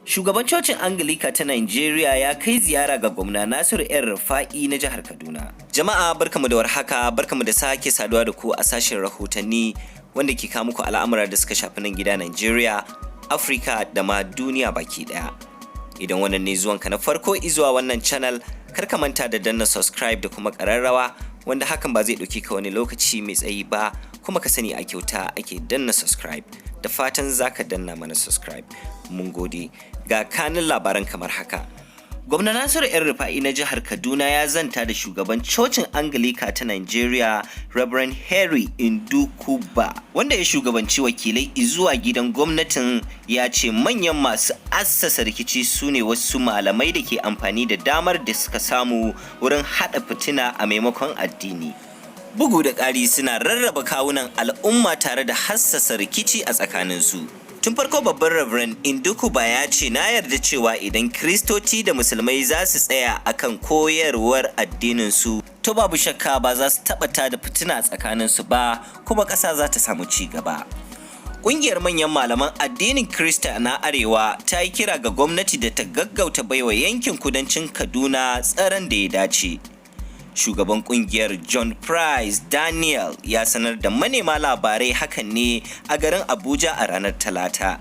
Shugaban cocin Angilika ta Najeriya ya kai ziyara ga gwamna Nasiru El-Rufa'i na jihar Kaduna. Jama'a barkamu da warhaka, barkamu da sake saduwa da ku a sashen rahotanni wanda ke kawo muku al'amura da suka shafi nan gida Najeriya, Afirka da ma duniya baki daya. Idan wannan ne zuwanka na farko izuwa wannan channel, kar ka manta da danna subscribe da kuma ƙararrawa wanda hakan ba zai ɗauki ka wani lokaci mai tsayi ba, kuma ka sani a kyauta ake danna subscribe. Da fatan zaka danna mana subscribe. Mun gode. Ga kanin labaran kamar haka. Gwamna Nasiru El-Rufa'i na jihar Kaduna ya zanta da shugaban cocin Angilika ta Nigeria, Reverend Harry Ndukuba, wanda ya shugabanci wakilai zuwa gidan gwamnatin. Ya ce manyan masu assasa rikici su ne wasu malamai da ke amfani da damar da suka samu wurin haɗa fitina a maimakon addini. Bugu da ƙari suna rarraba kawunan al'umma tare da hassasa rikici a tsakaninsu. Tun farko babban Reverend Ndukuba ya ce na yarda cewa idan Kiristoci da Musulmai za su tsaya akan koyarwar addininsu, to babu shakka ba za su taɓa tada fitina tsakaninsu ba, kuma ƙasa za ta samu ci gaba. Ƙungiyar manyan malaman addinin Kirista na Arewa ta yi kira ga gwamnati da ta gaggauta baiwa yankin kudancin Kaduna tsaron da ya dace. Shugaban kungiyar John Price Daniel ya sanar da manema labarai hakan ne a garin Abuja a ranar Talata.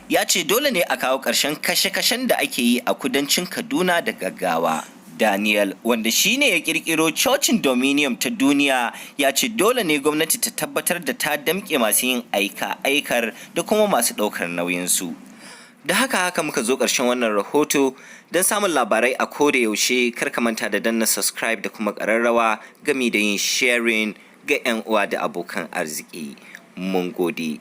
Ya ce dole ne a kawo ƙarshen kashe-kashen da ake yi a kudancin Kaduna da gaggawa. Daniel, wanda shine ya kirkiro cocin Dominion ta duniya, ya ce dole ne gwamnati ta tabbatar da ta damƙe masu yin aika-aikar da kuma masu ɗaukar nauyinsu. Da haka muka zo ƙarshen wannan rahoto. Don samun labarai a koda yaushe, kar ka manta da danna subscribe da kuma ƙararrawa gami da yin sharing ga 'yan uwa da abokan arziki. Mun gode.